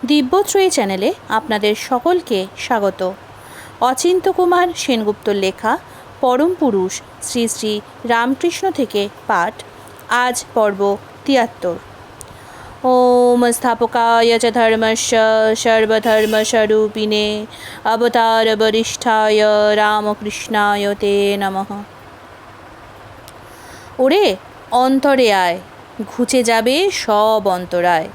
দিব্যত্রয়ী চ্যানেলে আপনাদের সকলকে স্বাগত। অচিন্ত কুমার সেনগুপ্তর লেখা পরম পুরুষ শ্রী শ্রী রামকৃষ্ণ থেকে পাঠ। আজ পর্ব ৭৩। ওম স্থাপকায় চ ধর্মস্য সর্বধর্মস্বরূপিণে অবতার বরিষ্ঠায় রামকৃষ্ণায় তে নমঃ। ওরে অন্তরে আয়, ঘুচে যাবে সব অন্তরায়।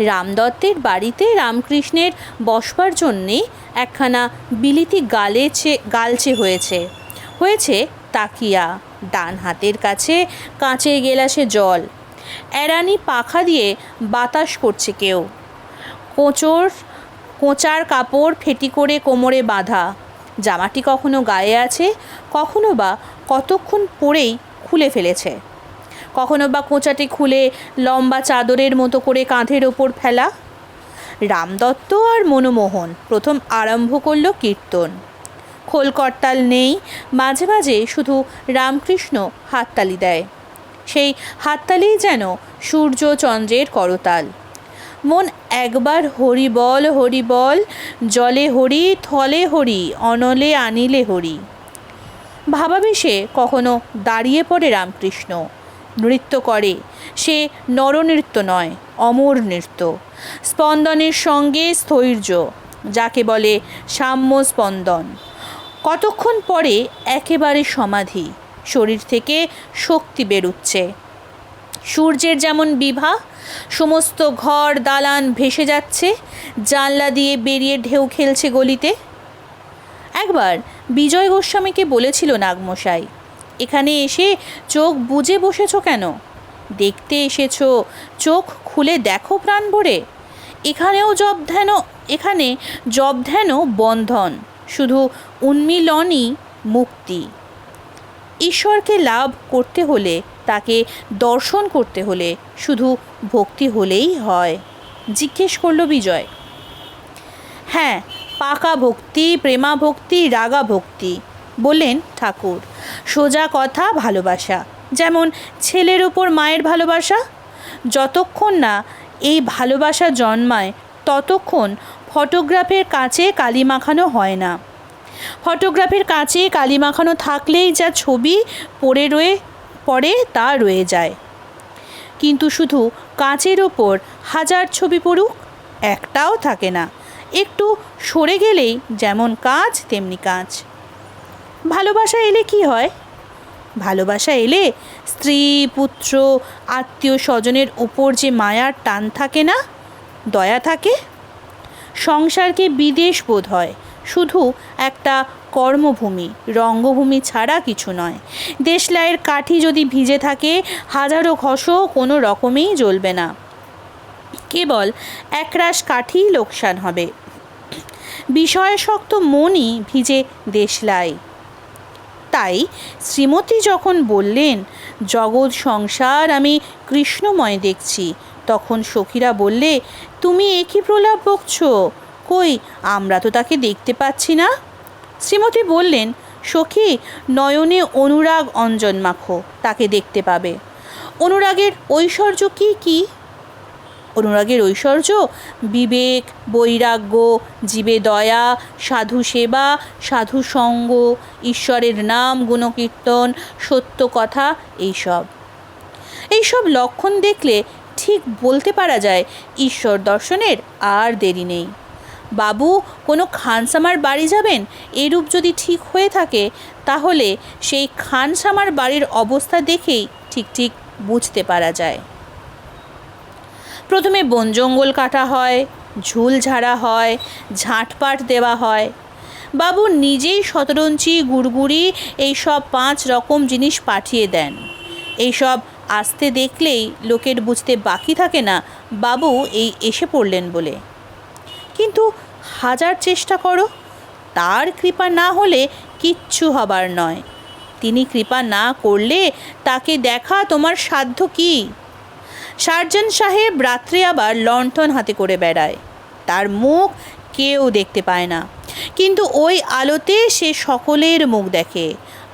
রামদত্তের বাড়িতে রামকৃষ্ণের বসবার জন্যে একখানা বিলিতি গালচে হয়েছে তাকিয়া, ডান হাতের কাছে কাঁচের গেলাসে জল, এরানি পাখা দিয়ে বাতাস করছে কেউ, কোঁচার কাপড় ফেটি করে কোমরে বাঁধা, জামাটি কখনো গায়ে আছে, কখনো বা কতক্ষণ পরেই খুলে ফেলেছে, কখনো বা কোঁচাটি খুলে লম্বা চাদরের মতো করে কাঁধের ওপর ফেলা। রামদত্ত আর মনমোহন প্রথম আরম্ভ করল কীর্তন। খোলকর্তাল নেই, মাঝে মাঝে শুধু রামকৃষ্ণ হাততালি দেয়। সেই হাততালিই যেন সূর্য চন্দ্রের করতাল। মন একবার হরি বল হরি বল, জলে হরি থলে হরি অনলে আনিলে হরি। ভাবাবেশে কখনো দাঁড়িয়ে পড়ে রামকৃষ্ণ, নৃত্য করে। সে নরনৃত্য নয়, অমর নৃত্য। স্পন্দনের সঙ্গে স্থৈর্য, যাকে বলে সাম্য স্পন্দন। কতক্ষণ পরে একেবারে সমাধি, শরীর থেকে শক্তি বেরুচ্ছে। সূর্যের যেমন বিভা, সমস্ত ঘর দালান ভেসে যাচ্ছে, জানলা দিয়ে বেরিয়ে ঢেউ খেলছে গলিতে। একবার বিজয় গোস্বামীকে বলেছিল নাগমশাই, এখানে এসে চোখ বুজে বসেছ কেন? দেখতে এসেছ, চোখ খুলে দেখো প্রাণ ভরে। এখানে জব ধ্যান বন্ধন, শুধু উন্মিলনই মুক্তি। ঈশ্বরকে লাভ করতে হলে, তাকে দর্শন করতে হলে শুধু ভক্তি হলেই হয়? জিজ্ঞেস করল বিজয়। হ্যাঁ, পাকা ভক্তি, প্রেমা ভক্তি, রাগা ভক্তি, বললেন ঠাকুর। সোজা কথা, ভালোবাসা, যেমন ছেলের ওপর মায়ের ভালোবাসা। যতক্ষণ না এই ভালোবাসা জন্মায় ততক্ষণ ফটোগ্রাফের কাছে কালি মাখানো হয় না। ফটোগ্রাফের কাছে কালি মাখানো থাকলেই যা ছবি পড়ে তা রয়ে যায়। কিন্তু শুধু কাঁচের ওপর হাজার ছবি পড়ুক, একটাও থাকে না। একটু সরে গেলেই যেমন কাঁচ তেমনি কাঁচ। ভালোবাসা এলে কি হয়? ভালোবাসা এলে স্ত্রী, পুত্র, আত্মীয় স্বজনের উপর যে মায়ার টান থাকে না, দয়া থাকে। সংসারকে বিদেশ বোধ হয়, শুধু একটা কর্মভূমি, রঙ্গভূমি ছাড়া কিছু নয়। দেশলাইয়ের কাঠি যদি ভিজে থাকে, হাজারো ঘষও কোনো রকমেই জ্বলবে না, কেবল একরাশ কাঠি লোকসান হবে। বিষয়শক্ত মনই ভিজে দেশলাই। তাই শ্রীমতী যখন বললেন, জগৎ সংসার আমি কৃষ্ণময় দেখছি, তখন সখীরা বললে, তুমি একই প্রলাপ বকছ, কই আমরা তো তাকে দেখতে পাচ্ছি না। শ্রীমতী বললেন, সখী, নয়নে অনুরাগ অঞ্জন মাখো, তাকে দেখতে পাবে। অনুরাগের ঐশ্বর্য কি কি? অনুরাগের ঐশ্বর্য বিবেক, বৈরাগ্য, জীবে দয়া, সাধু সেবা, সাধু সঙ্গ, ঈশ্বরের নাম গুণকীর্তন, সত্য কথা, এইসব লক্ষণ দেখলে ঠিক বলতে পারা যায় ঈশ্বর দর্শনের আর দেরি নেই। বাবু কোনো খানসামার বাড়ি যাবেন, এরূপ যদি ঠিক হয়ে থাকে, তাহলে সেই খানসামার বাড়ির অবস্থা দেখেই ঠিক বুঝতে পারা যায়। প্রথমে বন জঙ্গল কাটা হয়, ঝুল ঝাড়া হয়, ঝাঁটপাট দেওয়া হয়। বাবু নিজেই শতরঞ্চি, গুড়গুড়ি, এইসব 5 রকম জিনিস পাঠিয়ে দেন। এইসব আসতে দেখলেই লোকের বুঝতে বাকি থাকে না বাবু এই এসে পড়লেন বলে। কিন্তু হাজার চেষ্টা করো, তার কৃপা না হলে কিচ্ছু হবার নয়। তিনি কৃপা না করলে তাকে দেখা তোমার সাধ্য কি? সার্জন সাহেব রাত্রে আবার লণ্ঠন হাতে করে বেড়ায়, তার মুখ কেউ দেখতে পায় না, কিন্তু ওই আলোতে সে সকলের মুখ দেখে,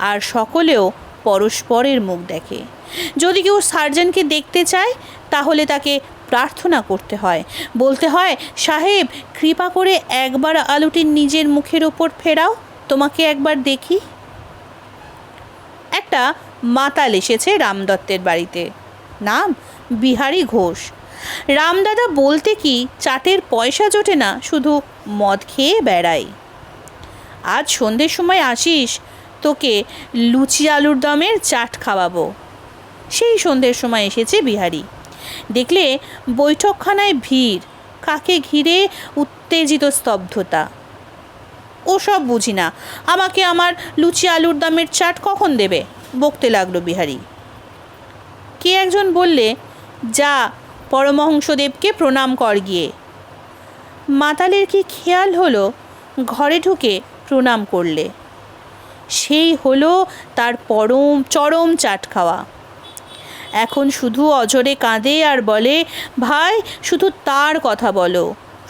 আর সকলেও পরস্পরের মুখ দেখে। যদি কেউ সার্জনকে দেখতে চায়, তাহলে তাকে প্রার্থনা করতে হয়, বলতে হয়, সাহেব কৃপা করে একবার আলুটি নিজের মুখের ওপর ফেরাও, তোমাকে একবার দেখি। একটা মাতাল এসেছে রামদত্তের বাড়িতে, নাম বিহারী ঘোষ। রামদাদা বলতে কি চাটের পয়সা জোটে না, শুধু মদ খেয়ে বেড়াই। আজ সন্ধ্যের সময় আসিস, তোকে লুচি আলুর দমের চাট খাওয়াবো। সেই সন্ধ্যের সময় এসেছে বিহারী। দেখলে বৈঠকখানায় ভিড়, কাকে ঘিরে উত্তেজিত স্তব্ধতা। ওসব বুঝি না, আমাকে আমার লুচি আলুর দমের চাট কখন দেবে, বকতে লাগলো বিহারী। কে একজন বললে, যা পরমহংসদেবকে প্রণাম কর গিয়ে। মাতালের কি খেয়াল হলো, ঘরে ঢুকে প্রণাম করলে। সেই হলো তার চরম চাট খাওয়া। এখন শুধু অঝরে কাঁদে আর বলে, ভাই শুধু তার কথা বলো,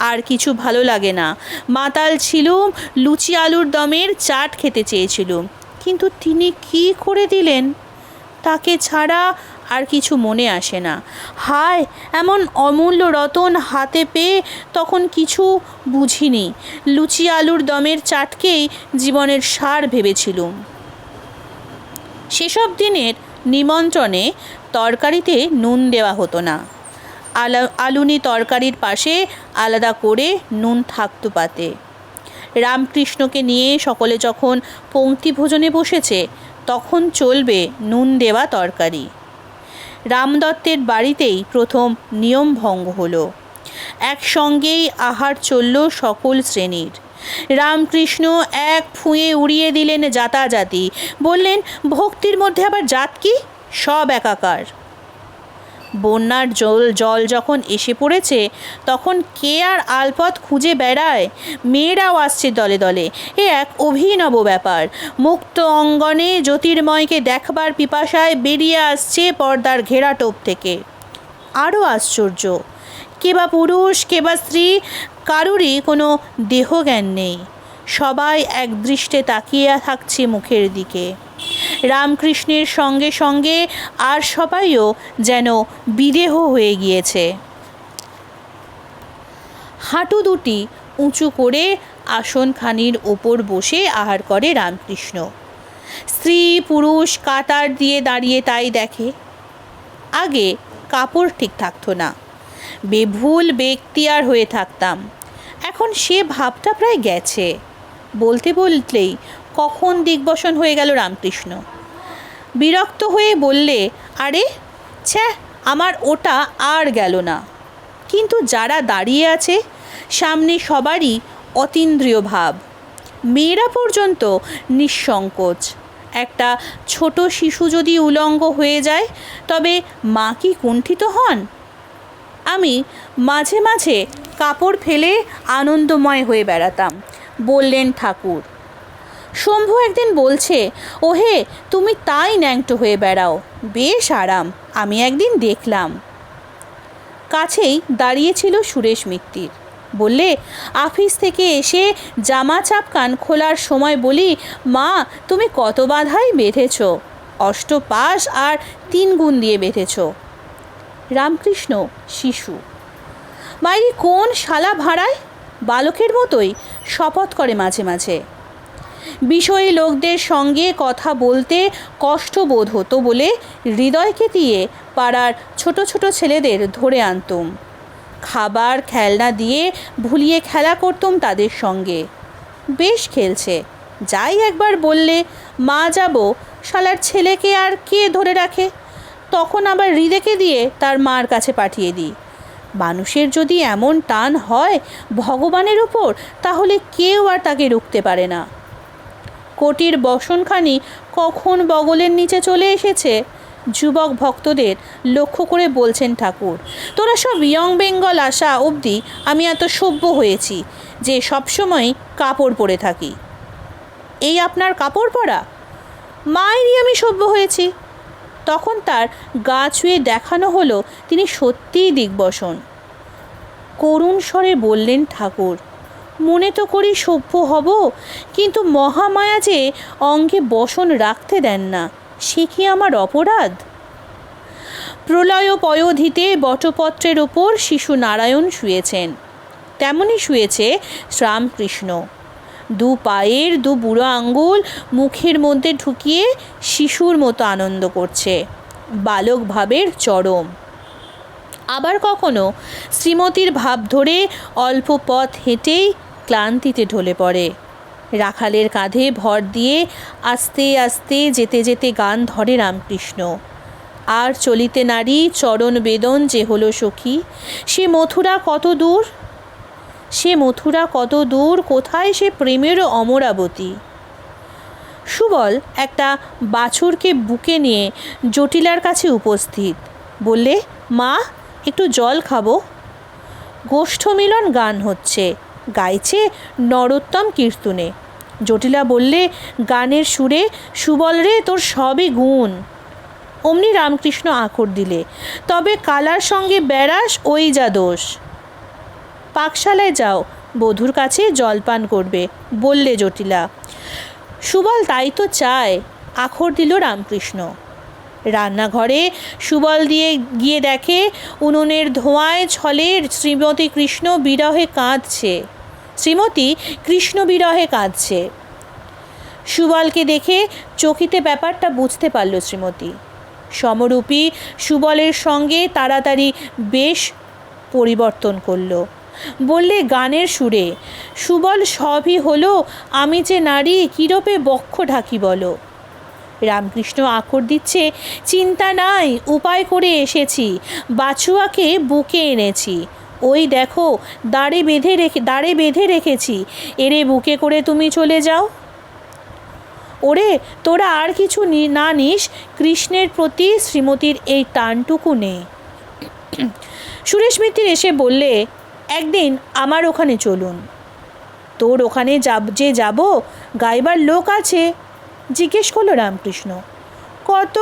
আর কিছু ভালো লাগে না। মাতাল ছিলুম, লুচি আলুর দমের চাট খেতে চেয়েছিলুম, কিন্তু তিনি কি করে দিলেন, তাকে ছাড়া আর কিছু মনে আসে না। হায়, এমন অমূল্য রতন হাতে পেয়ে তখন কিছু বুঝিনি, লুচি আলুর দমের চাটকেই জীবনের সার ভেবেছিলুম। সেসব দিনের নিমন্ত্রণে তরকারিতে নুন দেওয়া হতো না। আলুনি তরকারির পাশে আলাদা করে নুন থাকতো পাতে। রামকৃষ্ণকে নিয়ে সকলে যখন পংক্তি ভোজনে বসেছে, তখন চলবে নুন দেওয়া তরকারি। রামদত্তের বাড়িতেই প্রথম নিয়ম ভঙ্গ হলো। একসঙ্গেই আহার চলল সকল শ্রেণীর। রামকৃষ্ণ এক ফুঁয়ে উড়িয়ে দিলেন জাতাজাতি, বললেন, ভক্তির মধ্যে আবার জাত কি, সব একাকার। বন্যার জল যখন এসে পড়েছে, তখন কে আর আলপথ খুঁজে বেড়ায়, মেয়েরাও আসছে দলে দলে। এ এক অভিনব ব্যাপার। মুক্ত অঙ্গনে জ্যোতির্ময়কে দেখবার পিপাসায় বেরিয়ে আসছে পর্দার ঘেরাটোপ থেকে। আরও আশ্চর্য, কে বা পুরুষ, কে বা স্ত্রী, কারুরই কোনো দেহজ্ঞান নেই। সবাই একদৃষ্টে তাকিয়ে থাকছে মুখের দিকে। রামকৃষ্ণের সঙ্গে সঙ্গে আর সবাইও যেন বিদেহ হয়ে গিয়েছে। হাঁটু দুটি উঁচু করে আসনখানির ওপর বসে আহার করে রামকৃষ্ণ। স্ত্রী পুরুষ কাতার দিয়ে দাঁড়িয়ে তাই দেখে। আগে কাপড় ঠিক থাকতো না, বেভুল বেখতিয়ার হয়ে থাকতাম। এখন সে ভাবটা প্রায় গেছে। বলতে বলতেই কখন দিগ্বসন হয়ে গেল রামকৃষ্ণ। বিরক্ত হয়ে বললে, আরে ছ্যা, আমার ওটা আর গেল না। কিন্তু যারা দাঁড়িয়ে আছে সামনে সবারই অতীন্দ্রিয় ভাব। মেয়েরা পর্যন্ত নিঃসংকোচ। একটা ছোট শিশু যদি উলঙ্গ হয়ে যায়, তবে মা কি কুণ্ঠিত হন? আমি মাঝে মাঝে কাপড় ফেলে আনন্দময় হয়ে বেড়াতাম, বললেন ঠাকুর। শম্ভু একদিন বলছে, ওহে তুমি তাই ন্যাংটো হয়ে বেড়াও, বেশ আরাম, আমি একদিন দেখলাম। কাছেই দাঁড়িয়েছিল সুরেশ মিত্তির। বললে, আফিস থেকে এসে জামা চাপকান খোলার সময় বলি, মা তুমি কত বাঁধাই বেঁধেছ, অষ্টপাশ আর 3 গুণ দিয়ে বেঁধেছ। রামকৃষ্ণ শিশু, বাইরে কোন শালা ভাড়ায়, বালকের মতোই শপথ করে মাঝে মাঝে। বিষয়ী লোকদের সঙ্গে কথা বলতে কষ্ট বোধ হতো বলে হৃদয়কে দিয়ে পাড়ার ছোট ছোট ছেলেদের ধরে আনতুম। খাবার খেলনা দিয়ে ভুলিয়ে খেলা করতুম তাদের সঙ্গে। বেশ খেলছে, যাই একবার বললে, মা যাব, শালার ছেলেকে আর কে ধরে রাখে? তখন আবার হৃদয়কে দিয়ে তার মার কাছে পাঠিয়ে দিই। মানুষের যদি এমন টান হয় ভগবানের উপর, তাহলে কেউ আর তাকে রুখতে পারে না। কোটির বসনখানি কখন বগলের নিচে চলে এসেছে, যুবক ভক্তদের লক্ষ্য করে বলছেন ঠাকুর। তোরা সব ইয়ং বেঙ্গল আসা অবধি আমি এত সভ্য হয়েছি যে সবসময় কাপড় পরে থাকি। এই আপনার কাপড় পরা? মায়েরই আমি সভ্য হয়েছি। তখন তার গা ছুঁয়ে দেখানো হলো তিনি সত্যিই দিগ্বসন। করুণ স্বরে বললেন ঠাকুর, মনে তো করি সভ্য হব, কিন্তু মহামায়া যে অঙ্গে বসন রাখতে দেন না, সে কি আমার অপরাধ? প্রলয় পয়োধিতে বটপত্রের ওপর শিশু নারায়ণ শুয়েছেন, তেমনি শুয়েছে শ্রীরামকৃষ্ণ। দু পায়ের দু বুড়ো আঙ্গুল মুখের মধ্যে ঢুকিয়ে শিশুর মতো আনন্দ করছে, বালক ভাবের চরম। আবার কখনো শ্রীমতীর ভাব ধরে অল্প পথ হেঁটেই ক্লান্তিতে ঢলে পড়ে। রাখালের কাঁধে ভর দিয়ে আস্তে আস্তে যেতে যেতে গান ধরে রামকৃষ্ণ। আর চলিতে নারী চরণ বেদন যে হলো সখী, সে মথুরা কত দূর, সে মথুরা কত দূর, কোথায় সে প্রেমেরও অমরাবতী। সুবল একটা বাছুরকে বুকে নিয়ে জটিলার কাছে উপস্থিত, বললে, মা একটু জল খাবো। গোষ্ঠ মিলন গান হচ্ছে, গাইছে নরোত্তম কীর্তনে। জটিলা বললে, গানের সুরে, সুবল রে তোর সবই গুণ। অমনি রামকৃষ্ণ আঁকড় দিলে, তবে কালার সঙ্গে বেড়াস ওই যা দোষ। পাকশালায় যাও, বধূর কাছে জলপান করবে, বললে জটিলা। সুবল তাই তো চায়, আঁকড় দিল রামকৃষ্ণ। রান্নাঘরে সুবল দিয়ে গিয়ে দেখে উনুনের ধোঁয়ায় ছলে শ্রীমতী কৃষ্ণ বিরহে কাঁদছে, শ্রীমতী কৃষ্ণ বিরহে কাঁদছে। সুবলকে দেখে চকিতে ব্যাপারটা বুঝতে পারল শ্রীমতী। সমরূপী সুবলের সঙ্গে তাড়াতাড়ি বেশ পরিবর্তন করল, বললে গানের সুরে, সুবল সবই হলো, আমি যে নারী কিরূপে বক্ষ ঢাকি বলো। রামকৃষ্ণ আঁকড় দিচ্ছে, চিন্তা নাই, উপায় করে এসেছি, বাছুয়াকে বুকে এনেছি, ওই দেখো দাঁড়ে বেঁধে রেখেছি, এরে বুকে করে তুমি চলে যাও। ওরে তোরা আর কিছু না নিস, কৃষ্ণের প্রতি শ্রীমতীর এই টানটুকু নেই। সুরেশ মিত্র এসে বললে, একদিন আমার ওখানে চলুন। তোর ওখানে যে যাব, গাইবার লোক আছে? জিজ্ঞেস করলো রামকৃষ্ণ। কত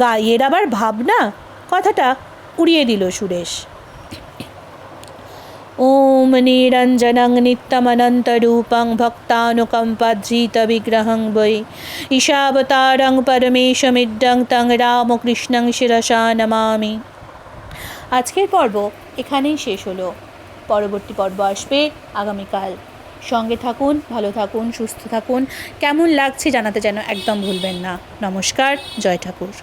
গাইয়ের আবার ভাবনা, কথাটা উড়িয়ে দিল সুরেশ। ওম নিরঞ্জনং নিত্যমনন্তরূপং ভক্তানুকম্পাধৃত বিগ্রহং বৈ ঈশাবতারং পরমেশমিড্ডং তং রামকৃষ্ণং শিরসা নমামি। আজকের পর্ব এখানেই শেষ হলো। পরবর্তী পর্ব আসবে আগামীকাল। সঙ্গে থাকুন, ভালো থাকুন, সুস্থ থাকুন। কেমন লাগছে জানাতে যেন একদম ভুলবেন না। নমস্কার, জয় ঠাকুর।